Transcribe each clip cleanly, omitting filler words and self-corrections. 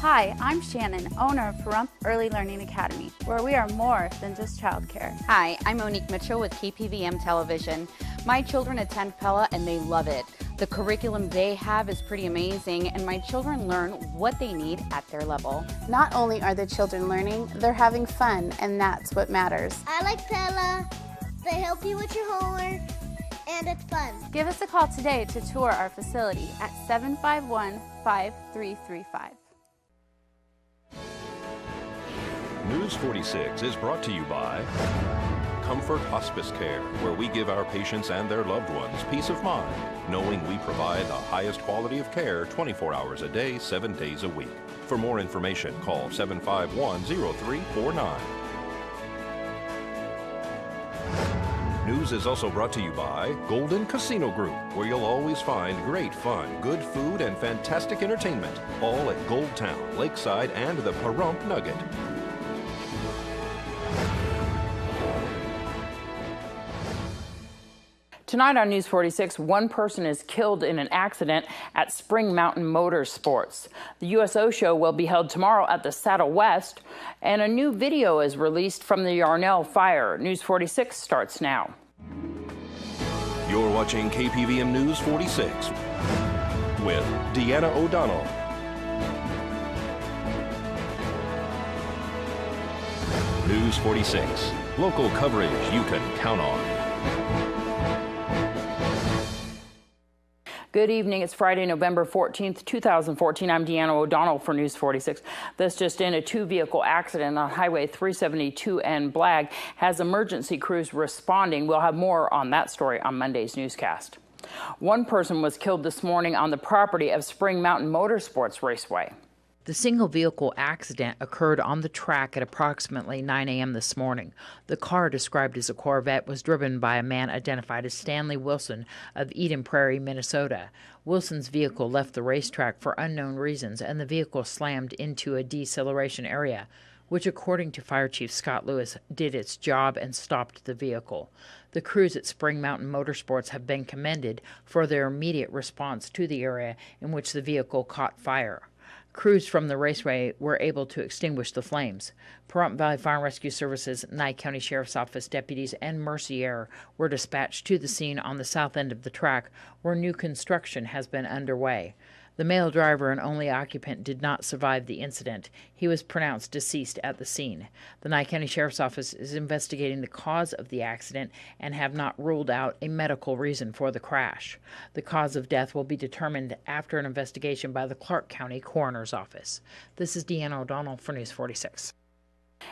Hi, I'm Shannon, owner of Pahrump Early Learning Academy, where we are more than just childcare. Hi, I'm Monique Mitchell with KPVM Television. My children attend Pella and they love it. The curriculum they have is pretty amazing, and my children learn what they need at their level. Not only are the children learning, they're having fun, and that's what matters. I like Pella. They help you with your homework, and it's fun. Give us a call today to tour our facility at 751-5335. News 46 is brought to you by Comfort Hospice Care, where we give our patients and their loved ones peace of mind, knowing we provide the highest quality of care 24 hours a day, 7 days a week. For more information, call 751-0349. News is also brought to you by Golden Casino Group, where you'll always find great fun, good food, and fantastic entertainment, all at Gold Town, Lakeside, and the Pahrump Nugget. Tonight on News 46, one person is killed in an accident at Spring Mountain Motorsports. The USO Show will be held tomorrow at the Saddle West, and a new video is released from the Yarnell fire. News 46 starts now. You're watching KPVM News 46 with Deanna O'Donnell. News 46, local coverage you can count on. Good evening. It's Friday, November 14th, 2014. I'm Deanna O'Donnell for News 46. This just in, a two-vehicle accident on Highway 372 and Blag has emergency crews responding. We'll have more on that story on Monday's newscast. One person was killed this morning on the property of Spring Mountain Motorsports Raceway. The single-vehicle accident occurred on the track at approximately 9 a.m. this morning. The car, described as a Corvette, was driven by a man identified as Stanley Wilson of Eden Prairie, Minnesota. Wilson's vehicle left the racetrack for unknown reasons, and the vehicle slammed into a deceleration area, which, according to Fire Chief Scott Lewis, did its job and stopped the vehicle. The crews at Spring Mountain Motorsports have been commended for their immediate response to the area in which the vehicle caught fire. Crews from the Raceway were able to extinguish the flames. Pahrump Valley Fire and Rescue Services, Nye County Sheriff's Office deputies, and Mercier were dispatched to the scene on the south end of the track, where new construction has been underway. The male driver and only occupant did not survive the incident. He was pronounced deceased at the scene. The Nye County Sheriff's Office is investigating the cause of the accident and have not ruled out a medical reason for the crash. The cause of death will be determined after an investigation by the Clark County Coroner's Office. This is Deanna O'Donnell for News 46.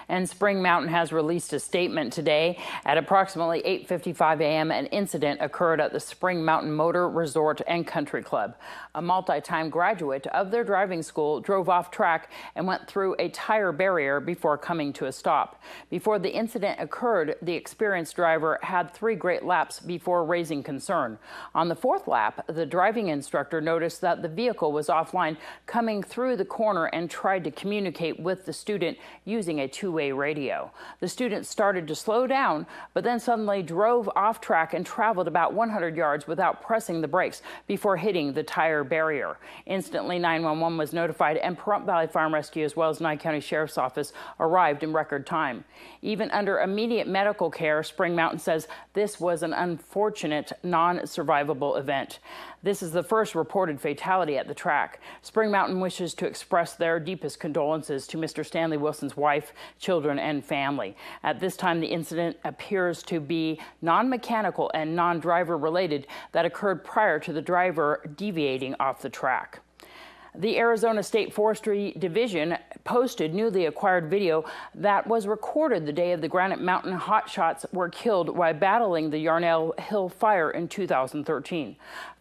And Spring Mountain has released a statement today. At approximately 8:55 a.m., an incident occurred at the Spring Mountain Motor Resort and Country Club. A multi-time graduate of their driving school drove off track and went through a tire barrier before coming to a stop. Before the incident occurred, the experienced driver had 3 great laps before raising concern. On the 4th lap, the driving instructor noticed that the vehicle was offline, coming through the corner, and tried to communicate with the student using a two-way radio. The student started to slow down, but then suddenly drove off track and traveled about 100 yards without pressing the brakes before hitting the tire barrier. Instantly, 911 was notified, and Pahrump Valley Fire and Rescue, as well as Nye County Sheriff's Office, arrived in record time. Even under immediate medical care, Spring Mountain says this was an unfortunate, non-survivable event. This is the first reported fatality at the track. Spring Mountain wishes to express their deepest condolences to Mr. Stanley Wilson's wife, children, and family. At this time, the incident appears to be non-mechanical and non-driver related that occurred prior to the driver deviating off the track. The Arizona State Forestry Division posted newly acquired video that was recorded the day of the Granite Mountain hotshots were killed while battling the Yarnell Hill fire in 2013.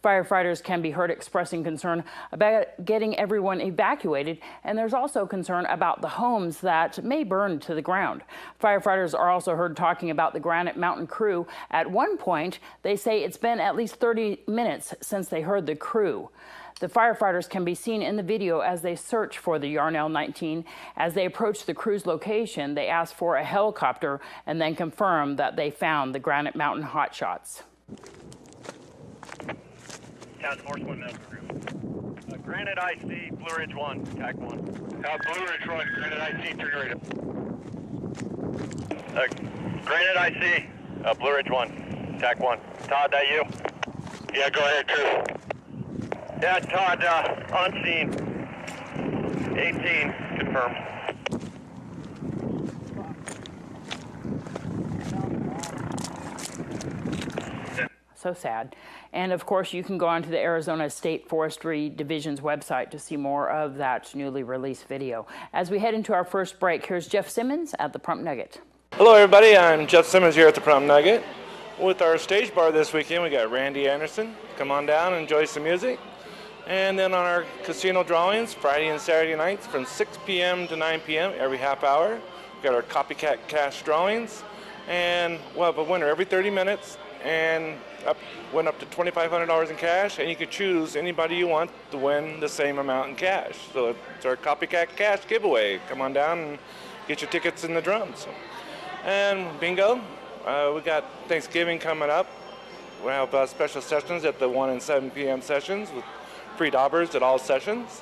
Firefighters can be heard expressing concern about getting everyone evacuated, and there's also concern about the homes that may burn to the ground. Firefighters are also heard talking about the Granite Mountain crew. At one point, they say it's been at least 30 minutes since they heard the crew. The firefighters can be seen in the video as they search for the Yarnell 19. As they approach the crew's location, they ask for a helicopter and then confirm that they found the Granite Mountain hotshots. Task Force 1 medical crew. Granite IC, Blue Ridge 1, TAC 1. Blue Ridge 1, Granite IC, turn radar. Granite IC, Blue Ridge 1, TAC 1. Todd, that you? Yeah, go ahead, crew. Yeah, Todd, on scene. 18, confirmed. So sad. And of course, you can go onto the Arizona State Forestry Division's website to see more of that newly released video. As we head into our first break, here's Jeff Simmons at the Prump Nugget. Hello everybody, I'm Jeff Simmons here at the Prump Nugget. With our stage bar this weekend, we got Randy Anderson. Come on down and enjoy some music. And then on our casino drawings, Friday and Saturday nights from 6 p.m. to 9 p.m. every half hour. We got our copycat cash drawings. And we'll have a winner every 30 minutes and win up to $2,500 in cash. And you can choose anybody you want to win the same amount in cash. So it's our copycat cash giveaway. Come on down and get your tickets in the drums. And bingo. We got Thanksgiving coming up. We have special sessions at the 1 and 7 p.m. sessions with free daubers at all sessions.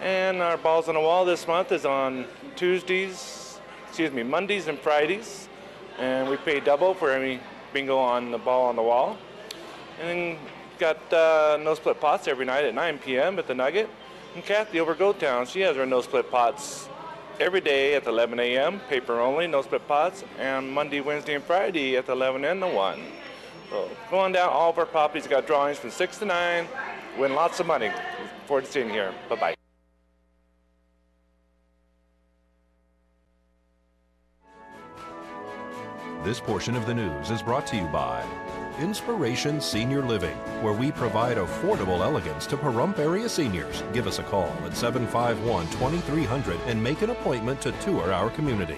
And our Balls on the Wall this month is on Mondays and Fridays. And we pay double for any bingo on the Ball on the Wall. And then got no split pots every night at 9 p.m. at the Nugget. And Kathy over Goat Town, she has her no split pots every day at 11 a.m., paper only, no split pots, and Monday, Wednesday, and Friday at 11 and 1. So go on down, all of our properties got drawings from 6 to 9, win lots of money. Look forward to seeing you here. Bye-bye. This portion of the news is brought to you by Inspiration Senior Living, where we provide affordable elegance to Pahrump area seniors. Give us a call at 751-2300 and make an appointment to tour our community.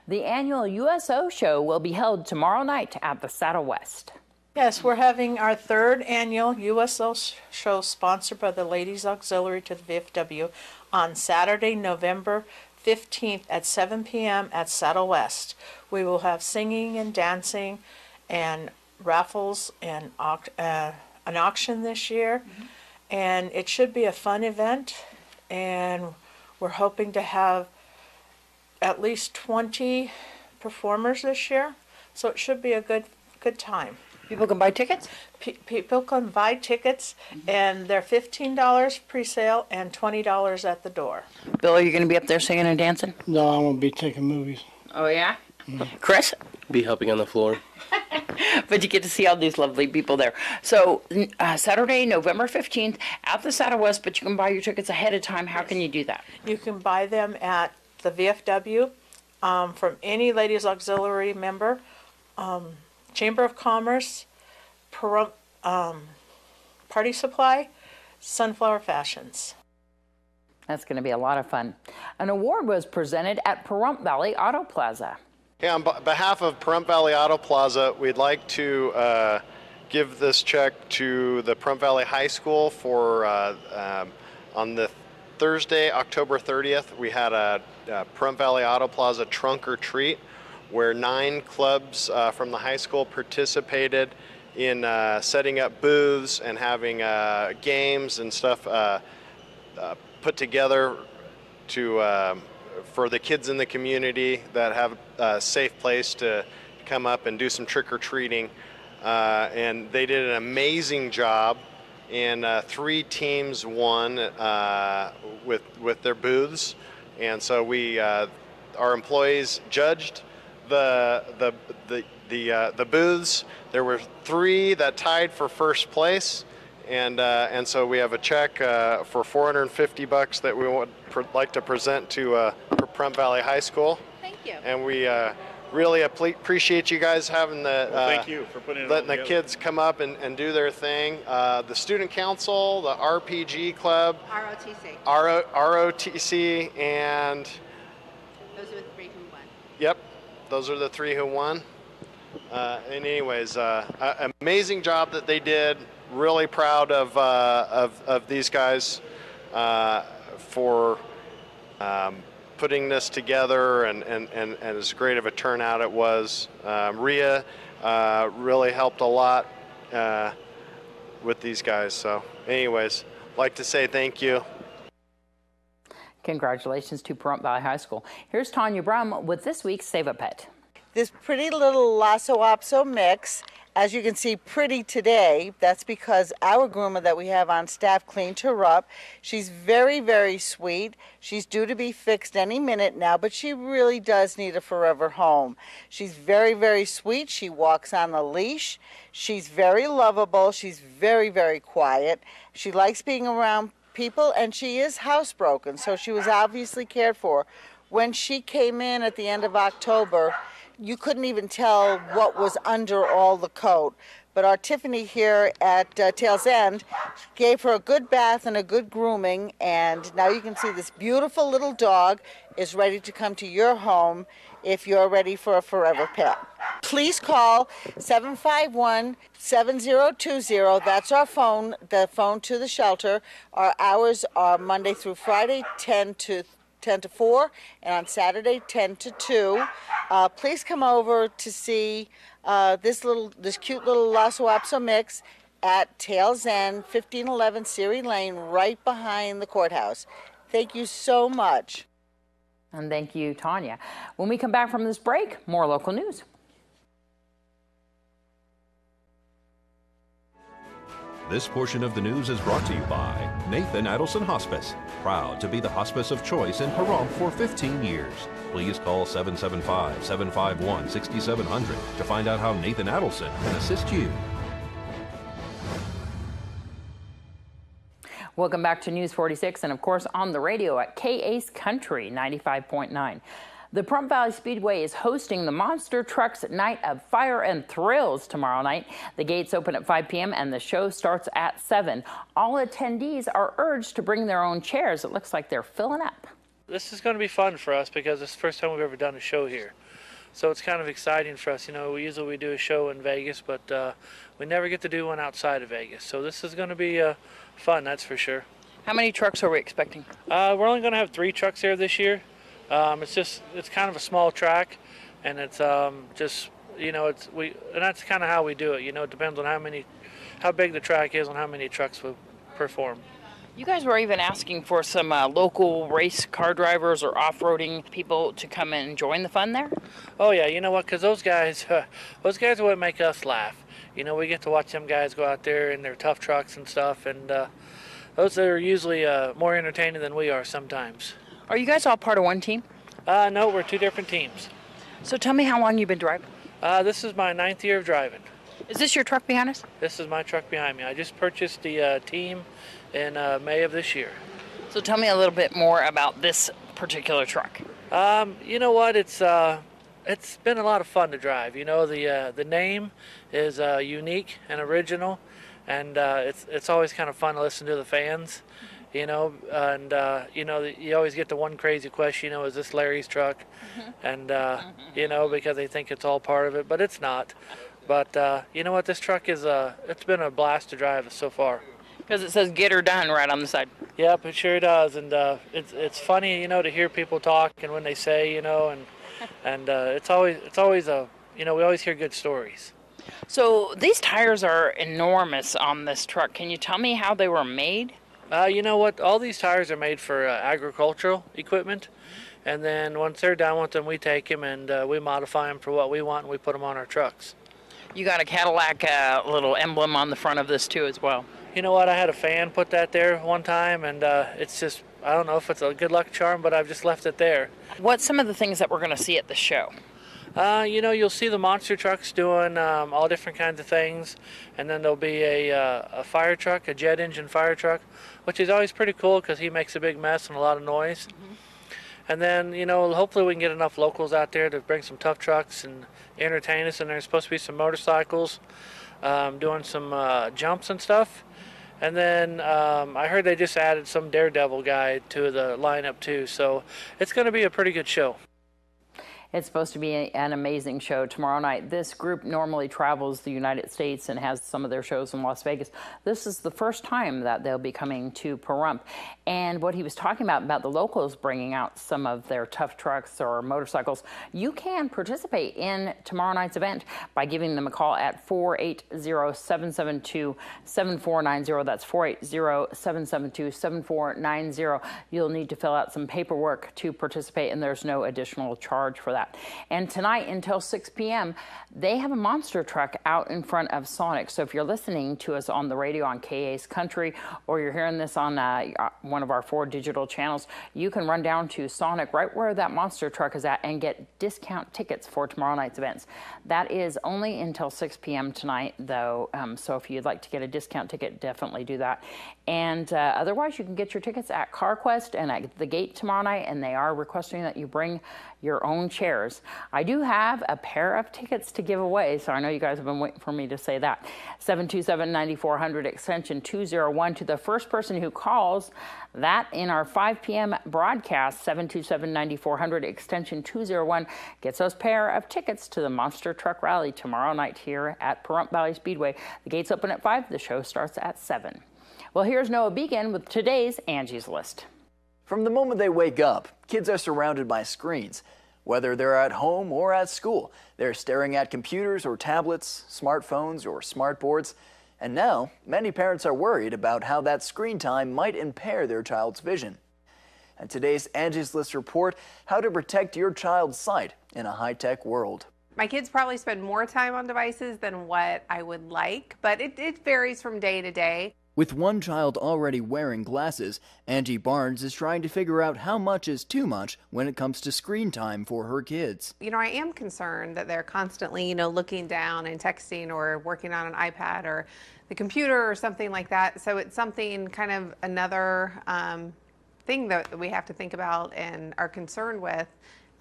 The annual USO Show will be held tomorrow night at the Saddle West. Yes, we're having our third annual USO Show sponsored by the Ladies Auxiliary to the VFW on Saturday, November 15th at 7 p.m. at Saddle West. We will have singing and dancing and raffles and an auction this year. And it should be a fun event. And we're hoping to have at least 20 performers this year. So it should be a good time. People can buy tickets? People can buy tickets, and they're $15 pre-sale and $20 at the door. Bill, are you going to be up there singing and dancing? No, I'm going to be taking movies. Oh, yeah? Chris? Be helping on the floor. But you get to see all these lovely people there. So Saturday, November 15th at the Saddle West, but you can buy your tickets ahead of time. How can you do that? You can buy them at the VFW from any Ladies Auxiliary member, Chamber of Commerce, Party Supply, Sunflower Fashions. That's going to be a lot of fun. An award was presented at Pahrump Valley Auto Plaza. Hey, on behalf of Pahrump Valley Auto Plaza, we'd like to give this check to the Pahrump Valley High School for on the Thursday, October 30th, we had a Pahrump Valley Auto Plaza trunk or treat where 9 clubs from the high school participated in setting up booths and having games and stuff put together to for the kids in the community that have a safe place to come up and do some trick-or-treating. And they did an amazing job, and 3 teams won with their booths. And so we, our employees judged the booths. There were 3 that tied for first place, and so we have a check for $450 that we would like to present to Pahrump Valley High School. Thank you. And we really appreciate you guys having thank you for putting it letting all the together. kids come up and do their thing. The Student Council, the RPG Club, ROTC, and Those are the 3 who won. yep, those are the 3 who won. And anyways, amazing job that they did. Really proud of these guys for putting this together, and as great of a turnout it was. Rhea really helped a lot with these guys. So anyways, like to say thank you. Congratulations to Pahrump Valley High School. Here's Tanya Brum with this week's Save a Pet. This pretty little Lhasa Apso mix, as you can see, pretty today. That's because our groomer that we have on staff cleaned her up. She's very, very sweet. She's due to be fixed any minute now, but she really does need a forever home. She's very, very sweet. She walks on the leash. She's very lovable. She's very, very quiet. She likes being around people, and she is housebroken, so she was obviously cared for. When she came in at the end of October, you couldn't even tell what was under all the coat. But our Tiffany here at Tail's End gave her a good bath and a good grooming, and now you can see this beautiful little dog is ready to come to your home if you're ready for a forever pet. Please call 751-7020. That's our phone, the phone to the shelter. Our hours are Monday through Friday, 10 to 4, and on Saturday 10 to 2. Please come over to see this cute little Lhasa Apso mix at Tail's End, 1511 Siri Lane, right behind the courthouse. Thank you so much. And thank you, Tanya. When we come back from this break, more local news. This portion of the news is brought to you by Nathan Adelson Hospice, proud to be the hospice of choice in Pahrump for 15 years. Please call 775-751-6700 to find out how Nathan Adelson can assist you. Welcome back to News 46, and of course on the radio at KACE Country 95.9. The Pahrump Valley Speedway is hosting the Monster Trucks Night of Fire and Thrills tomorrow night. The gates open at 5 p.m. and the show starts at 7. All attendees are urged to bring their own chairs. It looks like they're filling up. This is going to be fun for us because it's the first time we've ever done a show here. So it's kind of exciting for us. You know, we do a show in Vegas, but we never get to do one outside of Vegas. So this is going to be fun, that's for sure. How many trucks are we expecting? We're only going to have 3 trucks here this year. It's kind of a small track, and it's just, you know, and that's kind of how we do it. You know, it depends on how big the track is and how many trucks we perform. You guys were even asking for some local race car drivers or off-roading people to come and join the fun there? Oh yeah, you know what? Because those guys are what make us laugh. You know, we get to watch them guys go out there in their tough trucks and stuff, and those are usually more entertaining than we are sometimes. Are you guys all part of one team? No, we're 2 different teams. So tell me how long you've been driving. This is my 9th year of driving. Is this your truck behind us? This is my truck behind me. I just purchased the team in May of this year. So tell me a little bit more about this particular truck. You know what? It's been a lot of fun to drive. You know, the name is unique and original, and it's always kind of fun to listen to the fans. You know, and you know, you always get the one crazy question, you know, is this Larry's truck? And you know, because they think it's all part of it, but it's not. But you know what, this truck is it's been a blast to drive so far. Because it says "Get her done" right on the side. Yep, it sure does, and it's funny, you know, to hear people talk and when they say, you know, and it's always a, you know, we always hear good stories. So these tires are enormous on this truck. Can you tell me how they were made? You know what? All these tires are made for agricultural equipment, and then once they're done with them, we take them and we modify them for what we want, and we put them on our trucks. You got a Cadillac little emblem on the front of this too as well. You know what? I had a fan put that there one time, and it's just, I don't know if it's a good luck charm, but I've just left it there. What's some of the things that we're going to see at the show? You know, you'll see the monster trucks doing all different kinds of things, and then there'll be a fire truck, a jet engine fire truck, which is always pretty cool because he makes a big mess and a lot of noise. And then, you know, hopefully we can get enough locals out there to bring some tough trucks and entertain us, and there's supposed to be some motorcycles doing some jumps and stuff. And then I heard they just added some Daredevil guy to the lineup too, so it's going to be a pretty good show. It's supposed to be an amazing show tomorrow night. This group normally travels the United States and has some of their shows in Las Vegas. This is the first time that they'll be coming to Pahrump. And what he was talking about the locals bringing out some of their tough trucks or motorcycles, you can participate in tomorrow night's event by giving them a call at 480-772-7490. That's 480-772-7490. You'll need to fill out some paperwork to participate, and there's no additional charge for that. And tonight until 6 p.m., they have a monster truck out in front of Sonic. So if you're listening to us on the radio on KA's Country, or you're hearing this on one of our 4 digital channels, you can run down to Sonic right where that monster truck is at and get discount tickets for tomorrow night's events. That is only until 6 p.m. tonight, though. So if you'd like to get a discount ticket, definitely do that. And otherwise, you can get your tickets at CarQuest and at the gate tomorrow night, and they are requesting that you bring your own chairs. I do have a pair of tickets to give away, so I know you guys have been waiting for me to say that. 727-9400 extension 201 to the first person who calls that in our 5 p.m. broadcast. 727-9400 extension 201 gets us a pair of tickets to the Monster Truck Rally tomorrow night here at Pahrump Valley Speedway. The gates open at 5. The show starts at 7. Well, here's Noah Began with today's Angie's List. From the moment they wake up, kids are surrounded by screens. Whether they're at home or at school, they're staring at computers or tablets, smartphones or smartboards. And now, many parents are worried about how that screen time might impair their child's vision. And today's Angie's List report, how to protect your child's sight in a high-tech world. My kids probably spend more time on devices than what I would like, but it varies from day to day. With one child already wearing glasses, Angie Barnes is trying to figure out how much is too much when it comes to screen time for her kids. I am concerned that they're constantly, looking down and texting or working on an iPad or the computer or something like that. So it's something kind of another thing that we have to think about and are concerned with,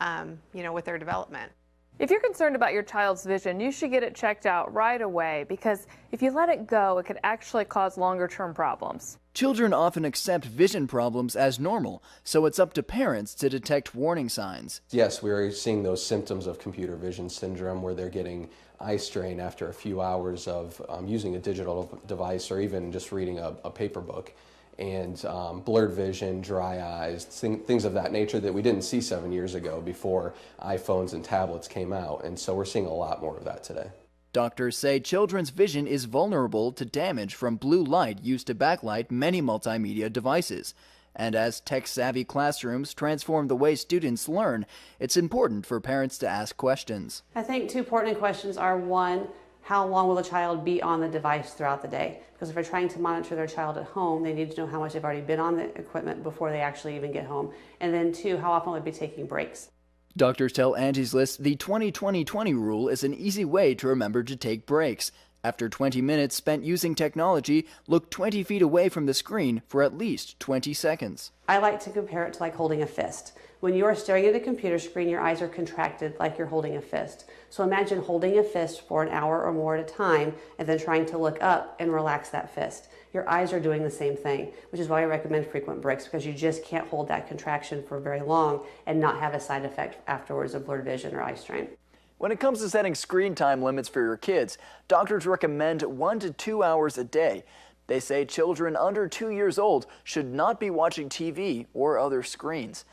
with their development. If you're concerned about your child's vision, you should get it checked out right away, because if you let it go, it could actually cause longer-term problems. Children often accept vision problems as normal, so it's up to parents to detect warning signs. Yes, we're seeing those symptoms of computer vision syndrome where they're getting eye strain after a few hours of using a digital device or even just reading a paper book. And blurred vision, dry eyes, things of that nature that we didn't see 7 years ago before iPhones and tablets came out. And so we're seeing a lot more of that today. Doctors say children's vision is vulnerable to damage from blue light used to backlight many multimedia devices. And as tech-savvy classrooms transform the way students learn, it's important for parents to ask questions. I think 2 important questions are, 1, how long will the child be on the device throughout the day? Because if they're trying to monitor their child at home, they need to know how much they've already been on the equipment before they actually even get home. And then 2, how often will they be taking breaks? Doctors tell Angie's List the 20-20-20 rule is an easy way to remember to take breaks. After 20 minutes spent using technology, look 20 feet away from the screen for at least 20 seconds. I like to compare it to like holding a fist. When you are staring at a computer screen, your eyes are contracted like you're holding a fist. So imagine holding a fist for an hour or more at a time and then trying to look up and relax that fist. Your eyes are doing the same thing, which is why I recommend frequent breaks, because you just can't hold that contraction for very long and not have a side effect afterwards of blurred vision or eye strain. When it comes to setting screen time limits for your kids, doctors recommend 1 to 2 hours a day. They say children under 2 years old should not be watching TV or other screens.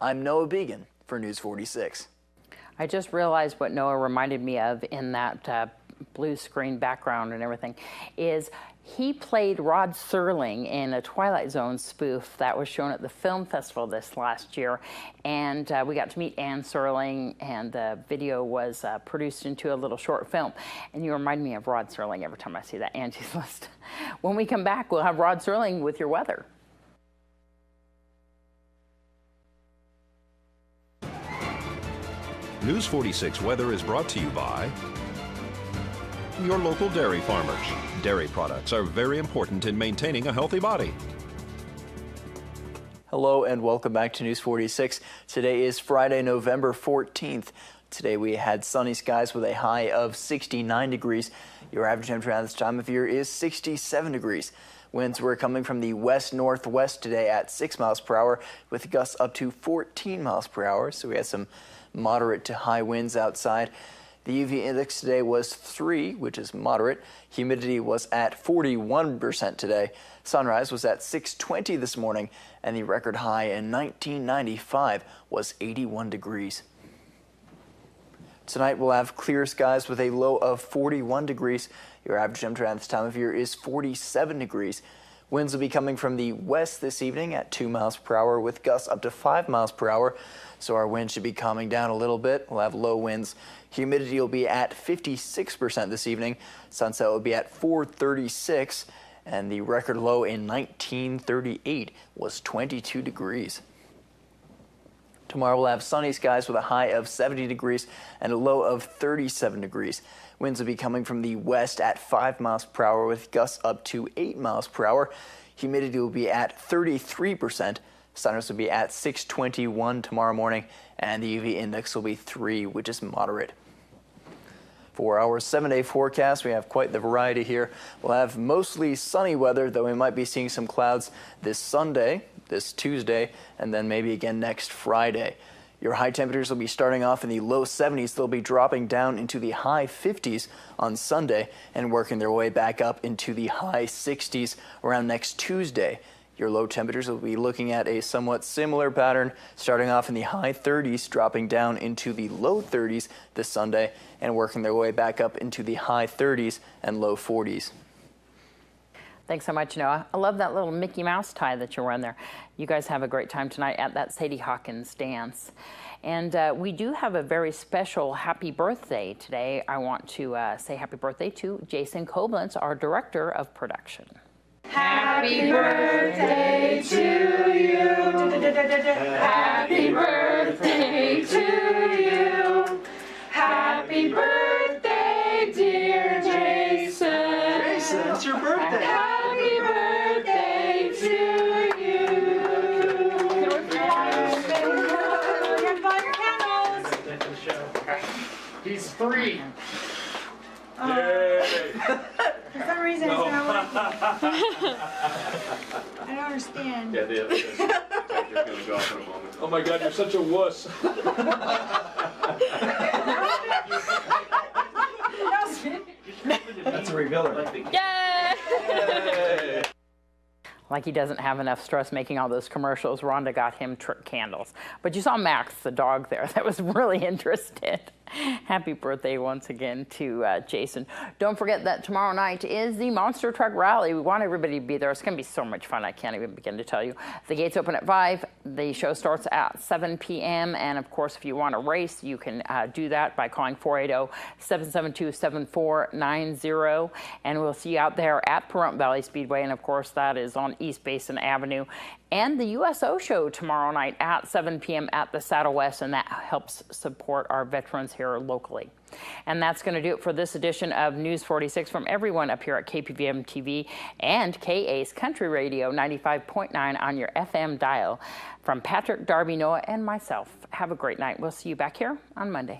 I'm Noah Began for News 46. I just realized what Noah reminded me of in that blue screen background and everything is he played Rod Serling in a Twilight Zone spoof that was shown at the film festival this last year, and we got to meet Anne Serling, and the video was produced into a little short film. And you remind me of Rod Serling every time I see that Angie's List. When we come back, we'll have Rod Serling with your weather. News 46 weather is brought to you by your local dairy farmers. Dairy products are very important in maintaining a healthy body. Hello and welcome back to News 46. Today is Friday, November 14th. Today we had sunny skies with a high of 69 degrees. Your average temperature at this time of year is 67 degrees. Winds were coming from the west-northwest today at 6 miles per hour with gusts up to 14 miles per hour. So we had some moderate to high winds outside. The UV index today was 3, which is moderate. Humidity was at 41% today. Sunrise was at 6:20 this morning, and the record high in 1995 was 81 degrees. Tonight we'll have clear skies with a low of 41 degrees. Your average temperature at this time of year is 47 degrees. Winds will be coming from the west this evening at 2 miles per hour with gusts up to 5 miles per hour. So our wind should be calming down a little bit. We'll have low winds. Humidity will be at 56% this evening. Sunset will be at 4:36, and the record low in 1938 was 22 degrees. Tomorrow we'll have sunny skies with a high of 70 degrees and a low of 37 degrees. Winds will be coming from the west at 5 miles per hour with gusts up to 8 miles per hour. Humidity will be at 33%. Sunrise will be at 6:21 tomorrow morning, and the UV index will be 3, which is moderate. For our 7-day forecast, we have quite the variety here. We'll have mostly sunny weather, though we might be seeing some clouds this Sunday, this Tuesday, and then maybe again next Friday. Your high temperatures will be starting off in the low 70s. They'll be dropping down into the high 50s on Sunday and working their way back up into the high 60s around next Tuesday. Your low temperatures will be looking at a somewhat similar pattern, starting off in the high 30s, dropping down into the low 30s this Sunday, and working their way back up into the high 30s and low 40s. Thanks so much, Noah. I love that little Mickey Mouse tie that you're wearing there. You guys have a great time tonight at that Sadie Hawkins dance. And we do have a very special happy birthday today. I want to say happy birthday to Jason Koblenz, our Director of Production. Happy birthday to you. Happy birthday to you. Happy birthday, dear Jason. Jason, it's your birthday. Happy birthday to you. He's 3. Yay. For some reason, it's not working. I don't understand. Yeah, the other gonna go off in a moment. Oh my God, you're such a wuss. That's a revealer. Yay! Like he doesn't have enough stress making all those commercials, Rhonda got him trick candles. But you saw Max, the dog there, that was really interested. Happy birthday once again to Jason. Don't forget that tomorrow night is the Monster Truck Rally. We want everybody to be there. It's going to be so much fun. I can't even begin to tell you. The gates open at 5. The show starts at 7 p.m. And, of course, if you want to race, you can do that by calling 480-772-7490. And we'll see you out there at Pahrump Valley Speedway. And, of course, that is on East Basin Avenue. And the USO Show tomorrow night at 7 p.m. at the Saddle West, and that helps support our veterans here locally. And that's going to do it for this edition of News 46 from everyone up here at KPVM-TV and KA's Country Radio 95.9 on your FM dial. From Patrick, Darby, Noah, and myself, have a great night. We'll see you back here on Monday.